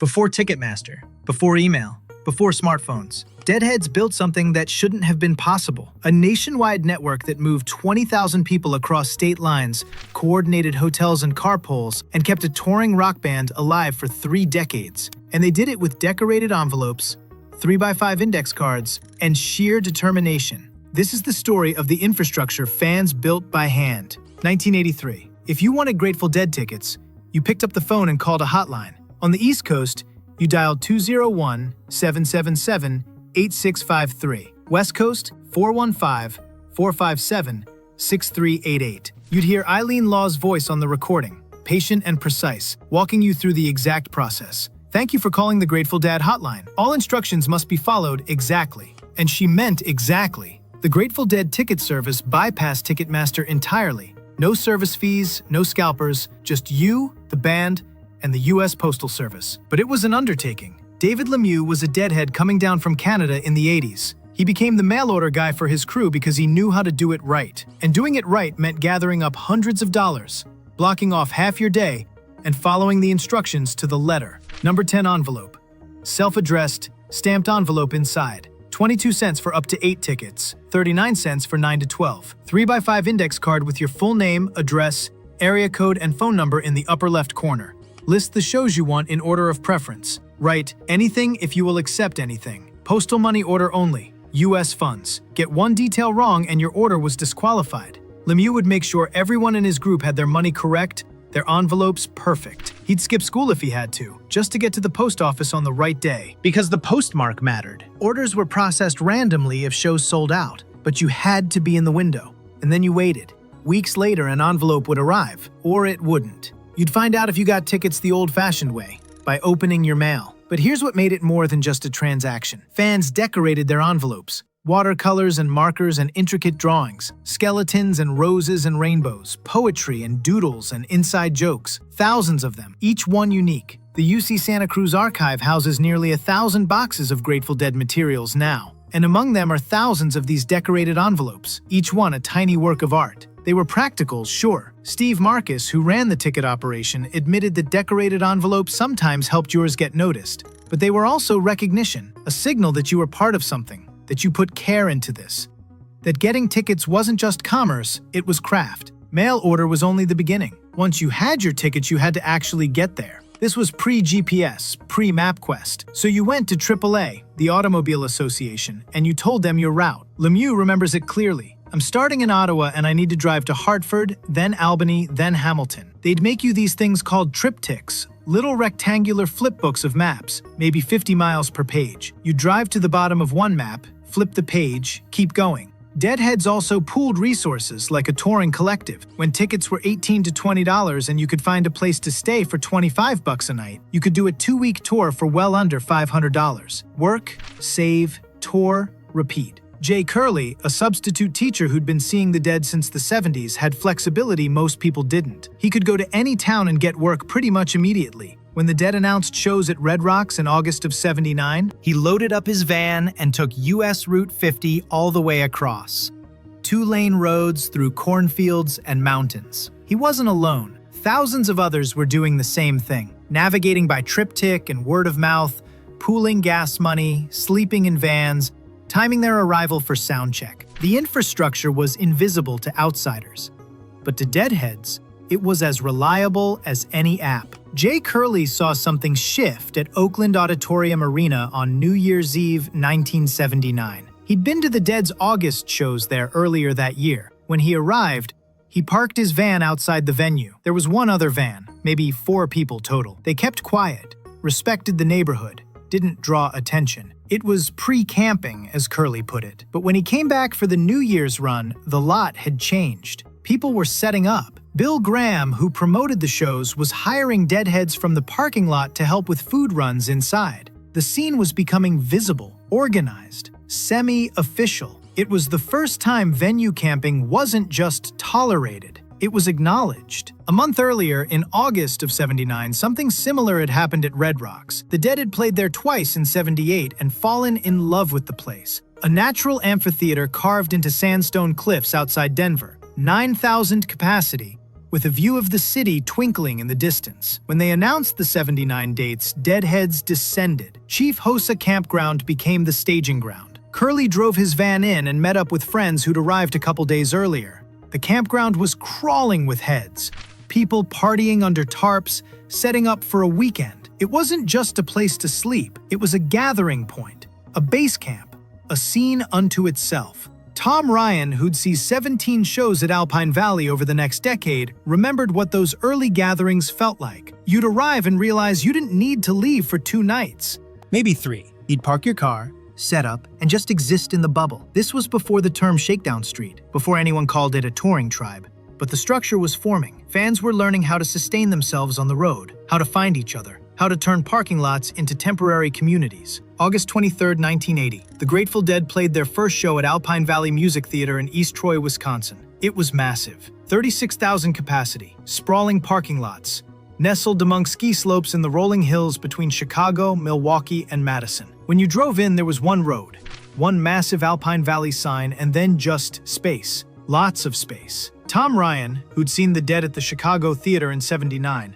Before Ticketmaster, before email, before smartphones, Deadheads built something that shouldn't have been possible. A nationwide network that moved 20,000 people across state lines, coordinated hotels and carpools, and kept a touring rock band alive for 3 decades. And they did it with decorated envelopes, 3x5 index cards, and sheer determination. This is the story of the infrastructure fans built by hand. 1983. If you wanted Grateful Dead tickets, you picked up the phone and called a hotline. On the East Coast, you dialed 201-777-8653. West Coast, 415-457-6388. You'd hear Eileen Law's voice on the recording, patient and precise, walking you through the exact process. Thank you for calling the Grateful Dead hotline. All instructions must be followed exactly. And she meant exactly. The Grateful Dead ticket service bypassed Ticketmaster entirely. No service fees, no scalpers, just you, the band, and the U.S. Postal Service. But it was an undertaking. David Lemieux was a Deadhead coming down from Canada in the 80s. He became the mail order guy for his crew because he knew how to do it right. And doing it right meant gathering up hundreds of dollars, blocking off half your day, and following the instructions to the letter. Number 10 envelope. Self-addressed, stamped envelope inside. 22 cents for up to 8 tickets, 39 cents for 9 to 12. 3x5 index card with your full name, address, area code, and phone number in the upper left corner. List the shows you want in order of preference. Write anything if you will accept anything. Postal money order only. U.S. funds. Get one detail wrong and your order was disqualified. Lemieux would make sure everyone in his group had their money correct, their envelopes perfect. He'd skip school if he had to, just to get to the post office on the right day. Because the postmark mattered. Orders were processed randomly if shows sold out, but you had to be in the window. And then you waited. Weeks later, an envelope would arrive, or it wouldn't. You'd find out if you got tickets the old-fashioned way, by opening your mail. But here's what made it more than just a transaction. Fans decorated their envelopes. Watercolors and markers and intricate drawings, skeletons and roses and rainbows, poetry and doodles and inside jokes, thousands of them, each one unique. The UC Santa Cruz archive houses nearly 1,000 boxes of Grateful Dead materials now, and among them are thousands of these decorated envelopes, each one a tiny work of art. They were practical, sure. Steve Marcus, who ran the ticket operation, admitted that decorated envelopes sometimes helped yours get noticed, but they were also recognition, a signal that you were part of something. That you put care into this. That getting tickets wasn't just commerce, it was craft. Mail order was only the beginning. Once you had your tickets, you had to actually get there. This was pre-GPS, pre-MapQuest. So you went to AAA, the Automobile Association, and you told them your route. Lemieux remembers it clearly. I'm starting in Ottawa and I need to drive to Hartford, then Albany, then Hamilton. They'd make you these things called triptychs, little rectangular flipbooks of maps, maybe 50 miles per page. You drive to the bottom of one map, flip the page, keep going. Deadheads also pooled resources like a touring collective. When tickets were $18 to $20 and you could find a place to stay for $25 a night, you could do a 2-week tour for well under $500. Work, save, tour, repeat. Jay Curley, a substitute teacher who'd been seeing the Dead since the 70s, had flexibility most people didn't. He could go to any town and get work pretty much immediately. When the Dead announced shows at Red Rocks in August of '79, he loaded up his van and took US Route 50 all the way across. 2-lane roads through cornfields and mountains. He wasn't alone. Thousands of others were doing the same thing, navigating by triptych and word of mouth, pooling gas money, sleeping in vans, timing their arrival for sound check. The infrastructure was invisible to outsiders, but to Deadheads, it was as reliable as any app. Jay Curley saw something shift at Oakland Auditorium Arena on New Year's Eve 1979. He'd been to the Dead's August shows there earlier that year. When he arrived, he parked his van outside the venue. There was one other van, maybe 4 people total. They kept quiet, respected the neighborhood, didn't draw attention. It was pre-camping, as Curley put it. But when he came back for the New Year's run, the lot had changed. People were setting up. Bill Graham, who promoted the shows, was hiring Deadheads from the parking lot to help with food runs inside. The scene was becoming visible, organized, semi-official. It was the first time venue camping wasn't just tolerated, it was acknowledged. A month earlier, in August of '79, something similar had happened at Red Rocks. The Dead had played there twice in '78 and fallen in love with the place. A natural amphitheater carved into sandstone cliffs outside Denver, 9,000 capacity, with a view of the city twinkling in the distance. When they announced the 79 dates, Deadheads descended. Chief Hosa Campground became the staging ground. Curly drove his van in and met up with friends who'd arrived a couple days earlier. The campground was crawling with heads. People partying under tarps, setting up for a weekend. It wasn't just a place to sleep, it was a gathering point, a base camp, a scene unto itself. Tom Ryan, who'd see 17 shows at Alpine Valley over the next decade, remembered what those early gatherings felt like. You'd arrive and realize you didn't need to leave for 2 nights. Maybe 3. You'd park your car, set up, and just exist in the bubble. This was before the term Shakedown Street, before anyone called it a touring tribe. But the structure was forming. Fans were learning how to sustain themselves on the road, how to find each other, how to turn parking lots into temporary communities. August 23, 1980, the Grateful Dead played their first show at Alpine Valley Music Theater in East Troy, Wisconsin. It was massive. 36,000 capacity, sprawling parking lots, nestled among ski slopes in the rolling hills between Chicago, Milwaukee, and Madison. When you drove in, there was one road, one massive Alpine Valley sign, and then just space. Lots of space. Tom Ryan, who'd seen the Dead at the Chicago Theater in '79,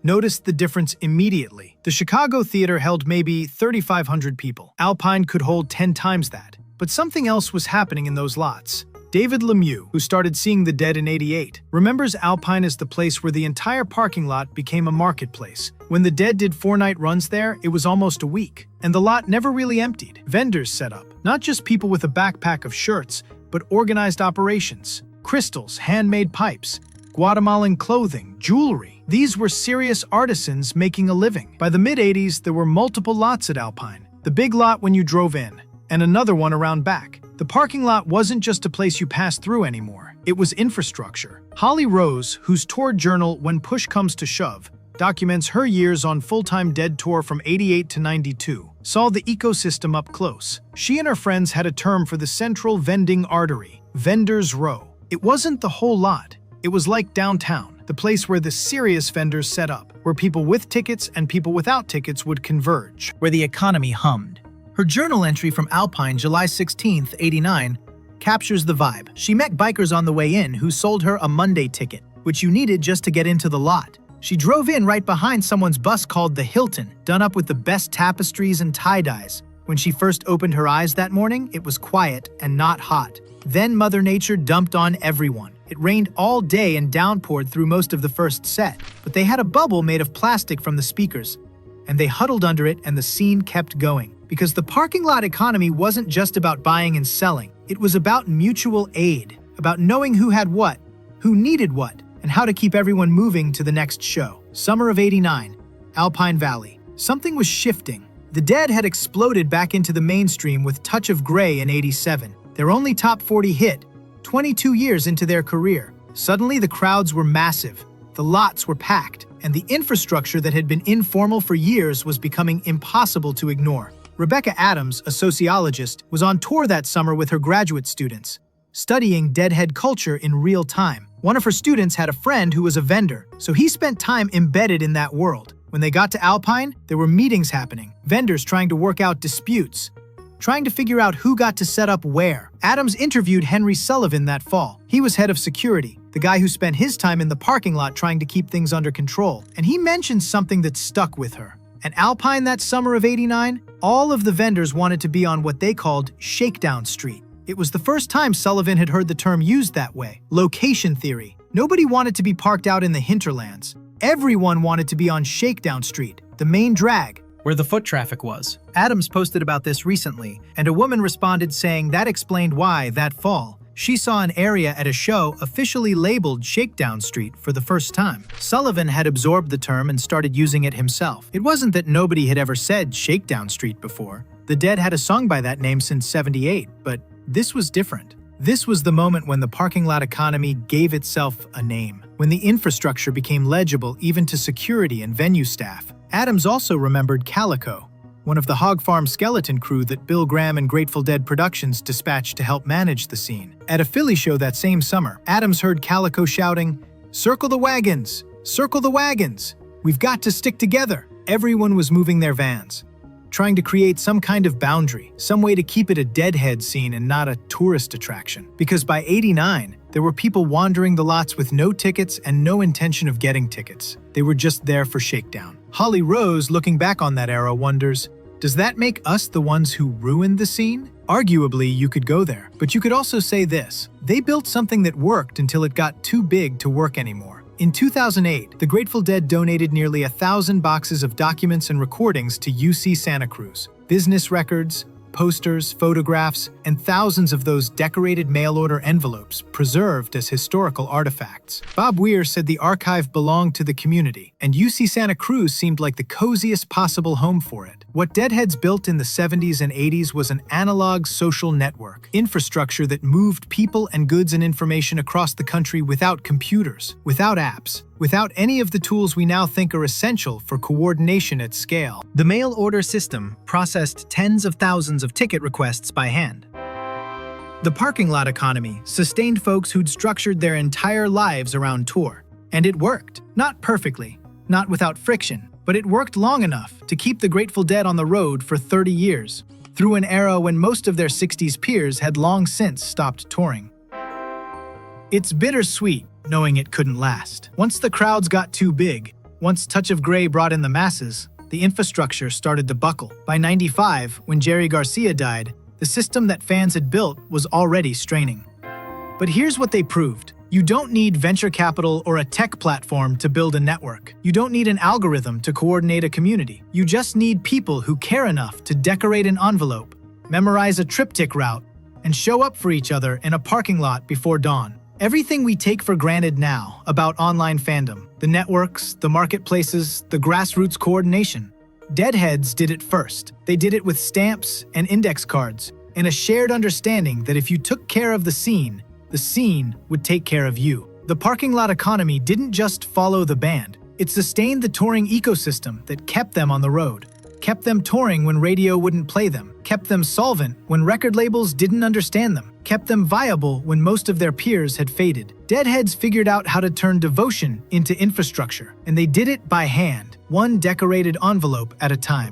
noticed the difference immediately. The Chicago Theater held maybe 3,500 people. Alpine could hold 10 times that. But something else was happening in those lots. David Lemieux, who started seeing the Dead in '88, remembers Alpine as the place where the entire parking lot became a marketplace. When the Dead did 4-night runs there, it was almost a week, and the lot never really emptied. Vendors set up, not just people with a backpack of shirts, but organized operations. Crystals, handmade pipes, Guatemalan clothing, jewelry. These were serious artisans making a living. By the mid-'80s, there were multiple lots at Alpine. The big lot when you drove in, and another one around back. The parking lot wasn't just a place you passed through anymore. It was infrastructure. Holly Rose, whose tour journal When Push Comes to Shove documents her years on full-time Dead tour from '88 to '92, saw the ecosystem up close. She and her friends had a term for the central vending artery, Vendors Row. It wasn't the whole lot. It was like downtown, the place where the serious vendors set up, where people with tickets and people without tickets would converge, where the economy hummed. Her journal entry from Alpine, July 16, '89, captures the vibe. She met bikers on the way in who sold her a Monday ticket, which you needed just to get into the lot. She drove in right behind someone's bus called the Hilton, done up with the best tapestries and tie-dyes. When she first opened her eyes that morning, it was quiet and not hot. Then Mother Nature dumped on everyone. It rained all day and downpoured through most of the first set, but they had a bubble made of plastic from the speakers, and they huddled under it and the scene kept going. Because the parking lot economy wasn't just about buying and selling. It was about mutual aid, about knowing who had what, who needed what, and how to keep everyone moving to the next show. Summer of '89, Alpine Valley. Something was shifting. The Dead had exploded back into the mainstream with Touch of Grey in '87. Their only top 40 hit, 22 years into their career. Suddenly the crowds were massive, the lots were packed, and the infrastructure that had been informal for years was becoming impossible to ignore. Rebecca Adams, a sociologist, was on tour that summer with her graduate students, studying Deadhead culture in real time. One of her students had a friend who was a vendor, so he spent time embedded in that world. When they got to Alpine, there were meetings happening, vendors trying to work out disputes, trying to figure out who got to set up where. Adams interviewed Henry Sullivan that fall. He was head of security, the guy who spent his time in the parking lot trying to keep things under control. And he mentioned something that stuck with her. At Alpine that summer of '89, all of the vendors wanted to be on what they called Shakedown Street. It was the first time Sullivan had heard the term used that way. Location theory. Nobody wanted to be parked out in the hinterlands. Everyone wanted to be on Shakedown Street, the main drag, where the foot traffic was. Adams posted about this recently, and a woman responded saying that explained why, that fall, she saw an area at a show officially labeled Shakedown Street for the first time. Sullivan had absorbed the term and started using it himself. It wasn't that nobody had ever said Shakedown Street before. The Dead had a song by that name since '78, but this was different. This was the moment when the parking lot economy gave itself a name, when the infrastructure became legible even to security and venue staff. Adams also remembered Calico, one of the Hog Farm skeleton crew that Bill Graham and Grateful Dead Productions dispatched to help manage the scene. At a Philly show that same summer, Adams heard Calico shouting, "Circle the wagons! Circle the wagons! We've got to stick together!" Everyone was moving their vans. trying to create some kind of boundary, some way to keep it a Deadhead scene and not a tourist attraction. Because by '89, there were people wandering the lots with no tickets and no intention of getting tickets. They were just there for Shakedown. Holly Rose, looking back on that era, wonders, does that make us the ones who ruined the scene? Arguably, you could go there, but you could also say this: they built something that worked until it got too big to work anymore. In 2008, the Grateful Dead donated nearly 1,000 boxes of documents and recordings to UC Santa Cruz. Business records, posters, photographs, and thousands of those decorated mail-order envelopes preserved as historical artifacts. Bob Weir said the archive belonged to the community, and UC Santa Cruz seemed like the coziest possible home for it. What Deadheads built in the 70s and 80s was an analog social network, infrastructure that moved people and goods and information across the country without computers, without apps, without any of the tools we now think are essential for coordination at scale. The mail order system processed tens of thousands of ticket requests by hand. The parking lot economy sustained folks who'd structured their entire lives around tour. And it worked. Not perfectly, not without friction, but it worked long enough to keep the Grateful Dead on the road for 30 years, through an era when most of their 60s peers had long since stopped touring. It's bittersweet knowing it couldn't last. Once the crowds got too big, once Touch of Grey brought in the masses, the infrastructure started to buckle. By '95, when Jerry Garcia died, the system that fans had built was already straining. But here's what they proved. You don't need venture capital or a tech platform to build a network. You don't need an algorithm to coordinate a community. You just need people who care enough to decorate an envelope, memorize a triptych route, and show up for each other in a parking lot before dawn. Everything we take for granted now about online fandom, the networks, the marketplaces, the grassroots coordination, Deadheads did it first. They did it with stamps and index cards, and a shared understanding that if you took care of the scene would take care of you. The parking lot economy didn't just follow the band. It sustained the touring ecosystem that kept them on the road, kept them touring when radio wouldn't play them, kept them solvent when record labels didn't understand them, kept them viable when most of their peers had faded. Deadheads figured out how to turn devotion into infrastructure, and they did it by hand, one decorated envelope at a time.